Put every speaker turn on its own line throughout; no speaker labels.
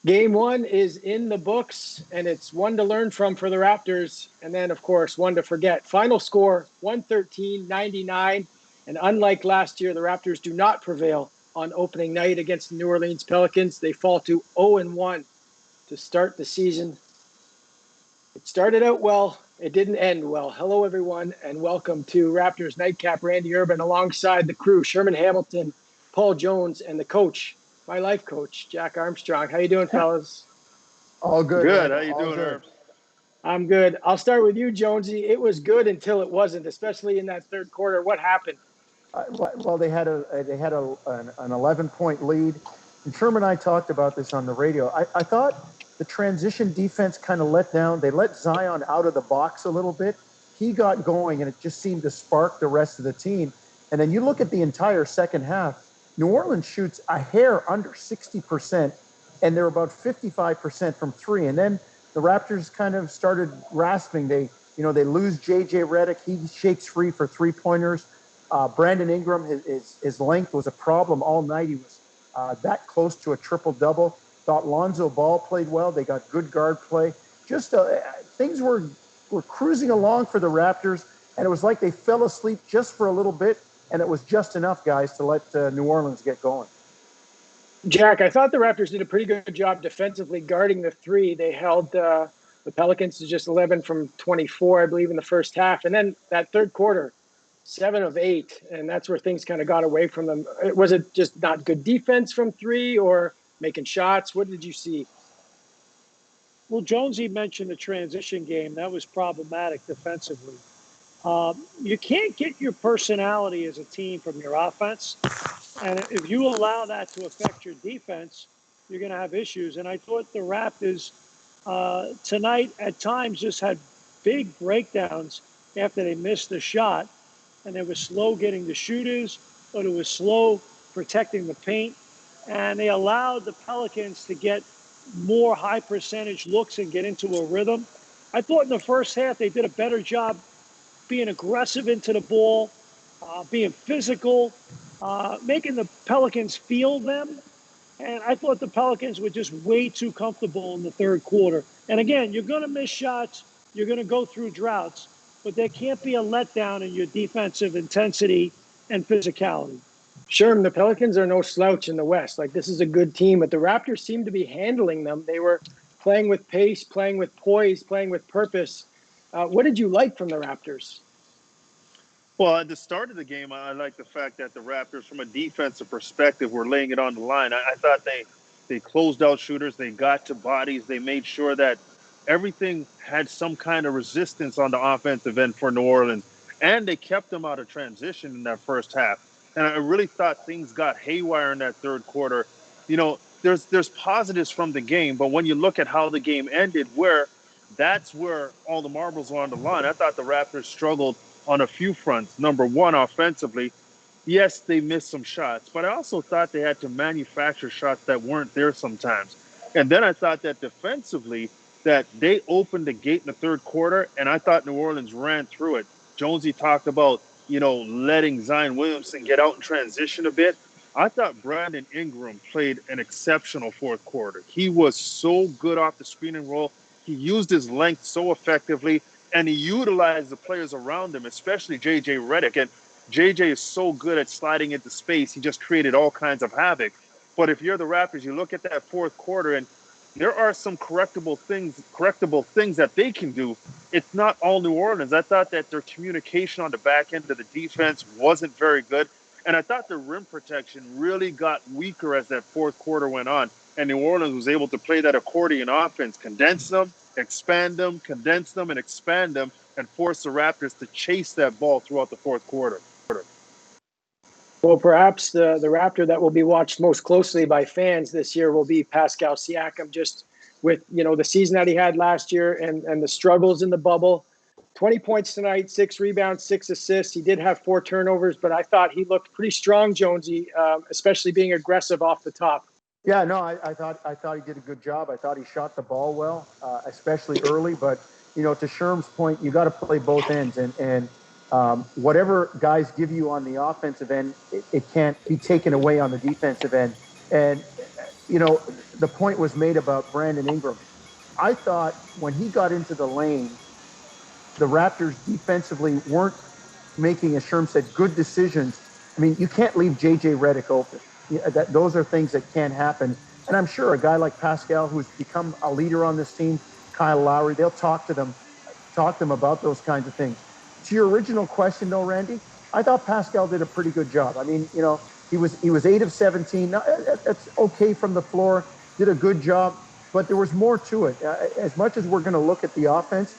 Game one is in the books, and it's one to learn from for the Raptors, and then, of course, one to forget. Final score 113-99. And unlike last year, the Raptors do not prevail on opening night against the New Orleans Pelicans. They fall to 0-1 to start the season. It started out well. It didn't end well. Hello, everyone, and welcome to Raptors Night Cap. Randy Urban alongside the crew, Sherman Hamilton, Paul Jones, and the coach, my life coach, Jack Armstrong. How you doing, fellas?
All good.
Good.
Right?
How you
All
doing,
good.
Herbs?
I'm good. I'll start with you, Jonesy. It was good until it wasn't, especially in that third quarter. What happened?
Well, they had an 11-point lead, and Sherman and I talked about this on the radio. I thought the transition defense kind of let down. They let Zion out of the box a little bit. He got going, and it just seemed to spark the rest of the team. And then you look at the entire second half. New Orleans shoots a hair under 60%, and they're about 55% from three. And then the Raptors kind of started rasping. They lose J.J. Redick. He shakes free for three-pointers. Brandon Ingram, his length was a problem all night. He was that close to a triple-double. Thought Lonzo Ball played well. They got good guard play. Just things were cruising along for the Raptors, and it was like they fell asleep just for a little bit, and it was just enough, guys, to let New Orleans get going.
Jack, I thought the Raptors did a pretty good job defensively guarding the three. They held the Pelicans to just 11 from 24, I believe, in the first half. And then that third quarter, 7 of 8, and that's where things kind of got away from them. Was it just not good defense from three or making shots? What did you see?
Well, Jonesy mentioned the transition game. That was problematic defensively. You can't get your personality as a team from your offense. And if you allow that to affect your defense, you're going to have issues. And I thought the Raptors tonight at times just had big breakdowns after they missed the shot. And they were slow getting the shooters, or they were slow protecting the paint. And they allowed the Pelicans to get more high percentage looks and get into a rhythm. I thought in the first half they did a better job being aggressive into the ball, being physical, making the Pelicans feel them. And I thought the Pelicans were just way too comfortable in the third quarter. And again, you're going to miss shots. You're going to go through droughts. But there can't be a letdown in your defensive intensity and physicality.
Sure, the Pelicans are no slouch in the West. Like, this is a good team, but the Raptors seem to be handling them. They were playing with pace, playing with poise, playing with purpose. What did you like from the Raptors?
Well, at the start of the game, I like the fact that the Raptors, from a defensive perspective, were laying it on the line. I thought they closed out shooters. They got to bodies. They made sure that everything had some kind of resistance on the offensive end for New Orleans. And they kept them out of transition in that first half. And I really thought things got haywire in that third quarter. You know, there's positives from the game, but when you look at how the game ended, that's where all the marbles were on the line. I thought the Raptors struggled on a few fronts. Number one, offensively, yes, they missed some shots, but I also thought they had to manufacture shots that weren't there sometimes. And then I thought that defensively, that they opened the gate in the third quarter, and I thought New Orleans ran through it. Jonesy talked about, letting Zion Williamson get out and transition a bit. I thought Brandon Ingram played an exceptional fourth quarter. He was so good off the screen and roll. He used his length so effectively, and he utilized the players around him, especially J.J. Redick. And J.J. is so good at sliding into space. He just created all kinds of havoc. But if you're the Raptors, you look at that fourth quarter, and there are some correctable things that they can do. It's not all New Orleans. I thought that their communication on the back end of the defense wasn't very good. And I thought the rim protection really got weaker as that fourth quarter went on. And New Orleans was able to play that accordion offense, condense them, expand them, condense them, and expand them, and force the Raptors to chase that ball throughout the fourth quarter.
Well, perhaps the Raptor that will be watched most closely by fans this year will be Pascal Siakam, just with, the season that he had last year and the struggles in the bubble. 20 points tonight, 6 rebounds, 6 assists. He did have 4 turnovers, but I thought he looked pretty strong, Jonesy, especially being aggressive off the top.
Yeah, no, I thought he did a good job. I thought he shot the ball well, especially early. But to Sherm's point, you got to play both ends, and whatever guys give you on the offensive end, it can't be taken away on the defensive end. And the point was made about Brandon Ingram. I thought when he got into the lane, the Raptors defensively weren't making, as Sherm said, good decisions. I mean, you can't leave J.J. Redick open. Those are things that can't happen. And I'm sure a guy like Pascal, who's become a leader on this team, Kyle Lowry, they'll talk to them about those kinds of things. To your original question, though, Randy, I thought Pascal did a pretty good job. I mean, he was 8 of 17. That's okay from the floor. Did a good job, but there was more to it. As much as we're going to look at the offense,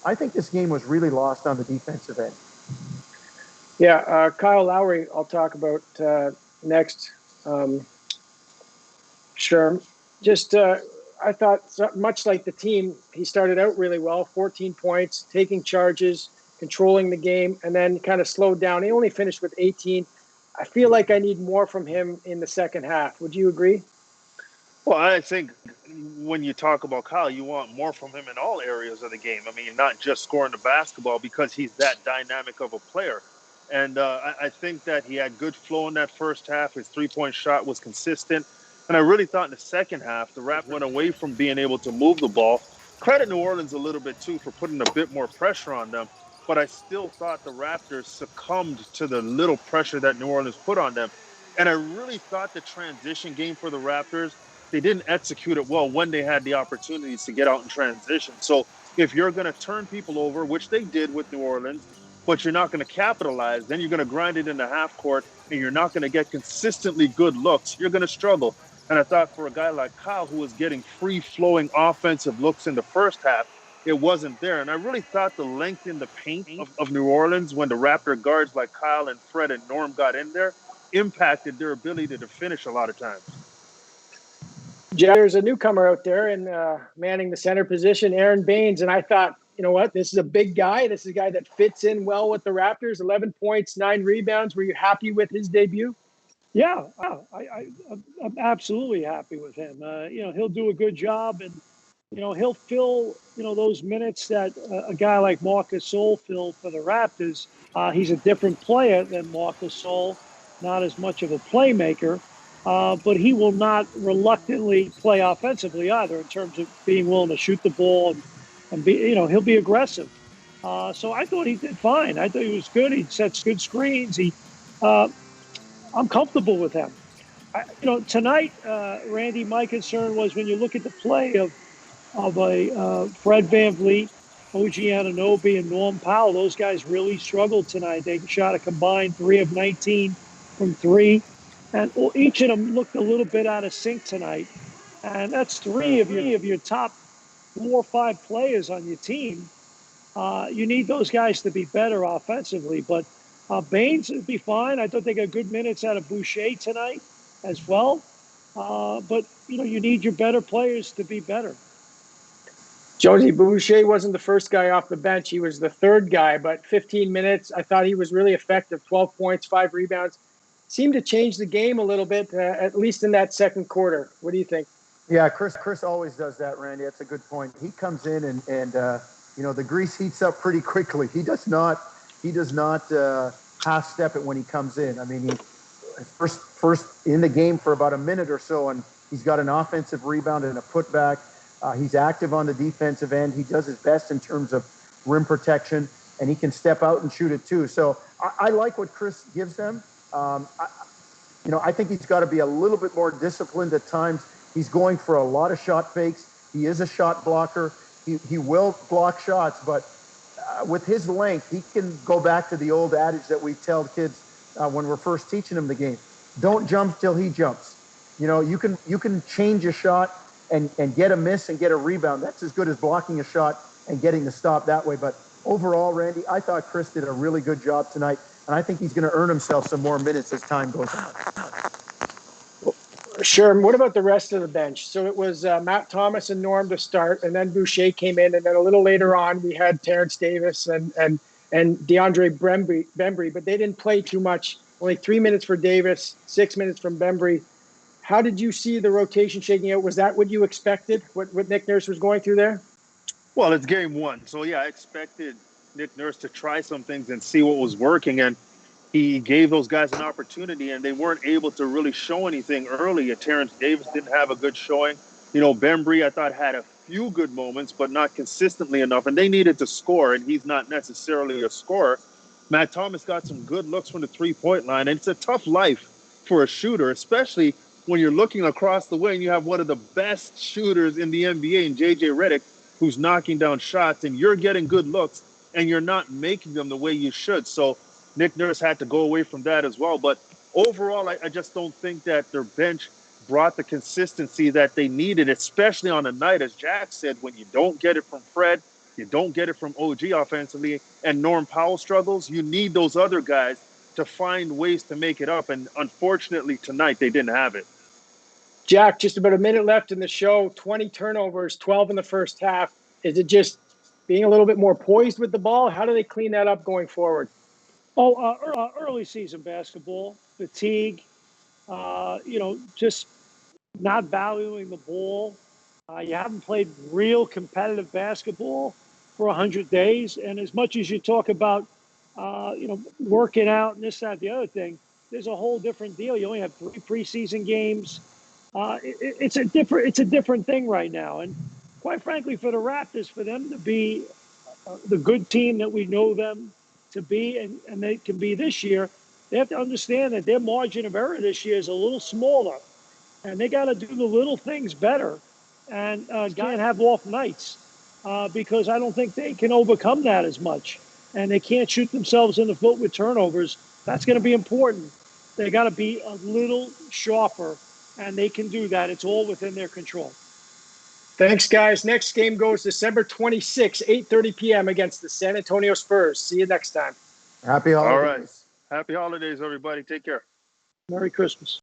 I think this game was really lost on the defensive end.
Yeah, Kyle Lowry, I'll talk about next. Sure. Just, I thought, much like the team, he started out really well, 14 points, taking charges, controlling the game, and then kind of slowed down. He only finished with 18. I feel like I need more from him in the second half. Would you agree?
Well, I think when you talk about Kyle, you want more from him in all areas of the game. I mean, not just scoring the basketball, because he's that dynamic of a player. And I think that he had good flow in that first half. His three-point shot was consistent. And I really thought in the second half, the Raptors went away from being able to move the ball. Credit New Orleans a little bit, too, for putting a bit more pressure on them. But I still thought the Raptors succumbed to the little pressure that New Orleans put on them. And I really thought the transition game for the Raptors, they didn't execute it well when they had the opportunities to get out in transition. So if you're going to turn people over, which they did with New Orleans, but you're not going to capitalize, then you're going to grind it in the half court, and you're not going to get consistently good looks. You're going to struggle. And I thought for a guy like Kyle, who was getting free-flowing offensive looks in the first half, it wasn't there. And I really thought the length in the paint of New Orleans, when the Raptor guards like Kyle and Fred and Norm got in there, impacted their ability to finish a lot of times.
There's a newcomer out there and manning the center position, Aaron Baines. And I thought, you know what, this is a big guy. This is a guy that fits in well with the Raptors. 11 points, 9 rebounds. Were you happy with his debut?
Yeah, I'm absolutely happy with him. He'll do a good job, and he'll fill those minutes that a guy like Marc Gasol filled for the Raptors. He's a different player than Marc Gasol, not as much of a playmaker, but he will not reluctantly play offensively either, in terms of being willing to shoot the ball and be he'll be aggressive. So I thought he did fine. I thought he was good. He sets good screens. I'm comfortable with him. Tonight, Randy, my concern was when you look at the play of a Fred VanVleet, OG Anunoby, and Norm Powell. Those guys really struggled tonight. They shot a combined 3 of 19 from 3, and each of them looked a little bit out of sync tonight. And that's 3 of your top 4 or 5 players on your team. You need those guys to be better offensively, but Baines would be fine. I thought they got good minutes out of Boucher tonight as well. But, you need your better players to be better.
Jonesy, Boucher wasn't the first guy off the bench. He was the third guy, but 15 minutes. I thought he was really effective. 12 points, 5 rebounds. Seemed to change the game a little bit, at least in that second quarter. What do you think?
Yeah, Chris always does that, Randy. That's a good point. He comes in and the grease heats up pretty quickly. He does not half step it when he comes in. I mean, he first in the game for about a minute or so, and he's got an offensive rebound and a putback. He's active on the defensive end. He does his best in terms of rim protection, and he can step out and shoot it too. So I like what Chris gives them. I think he's got to be a little bit more disciplined at times. He's going for a lot of shot fakes. He is a shot blocker. He will block shots, but with his length, he can go back to the old adage that we tell kids when we're first teaching them the game. Don't jump till he jumps. You can change a shot and get a miss and get a rebound. That's as good as blocking a shot and getting the stop that way. But overall, Randy, I thought Chris did a really good job tonight, and I think he's going to earn himself some more minutes as time goes on.
Sure. What about the rest of the bench? So it was Matt Thomas and Norm to start, and then Boucher came in, and then a little later on we had Terrence Davis and DeAndre Bembry, but they didn't play too much. Only 3 minutes for Davis, 6 minutes from Bembry. How did you see the rotation shaking out? Was that what you expected, what Nick Nurse was going through there?
Well, it's game 1. So, yeah, I expected Nick Nurse to try some things and see what was working. And he gave those guys an opportunity, and they weren't able to really show anything early. Terrence Davis didn't have a good showing. Bembry, I thought, had a few good moments, but not consistently enough, and they needed to score, and he's not necessarily a scorer. Matt Thomas got some good looks from the three-point line, and it's a tough life for a shooter, especially when you're looking across the way and you have one of the best shooters in the NBA in J.J. Redick, who's knocking down shots, and you're getting good looks, and you're not making them the way you should. So Nick Nurse had to go away from that as well. But overall, I just don't think that their bench brought the consistency that they needed, especially on a night, as Jack said, when you don't get it from Fred, you don't get it from OG offensively, and Norm Powell struggles, you need those other guys to find ways to make it up. And unfortunately, tonight, they didn't have it.
Jack, just about a minute left in the show, 20 turnovers, 12 in the first half. Is it just being a little bit more poised with the ball? How do they clean that up going forward?
Early season basketball, fatigue, just not valuing the ball. You haven't played real competitive basketball for 100 days. And as much as you talk about, working out and this, that, the other thing, there's a whole different deal. You only have 3 preseason games. It's a different thing right now. And quite frankly, for the Raptors, for them to be the good team that we know them to be, and they can be this year, they have to understand that their margin of error this year is a little smaller, and they got to do the little things better, and can't have off nights because I don't think they can overcome that as much, and they can't shoot themselves in the foot with turnovers. That's going to be important. They got to be a little sharper, and they can do that. It's all within their control.
Thanks, guys. Next game goes December 26, 8:30 p.m. against the San Antonio Spurs. See you next time.
Happy holidays.
All right. Happy holidays, everybody. Take care.
Merry Christmas.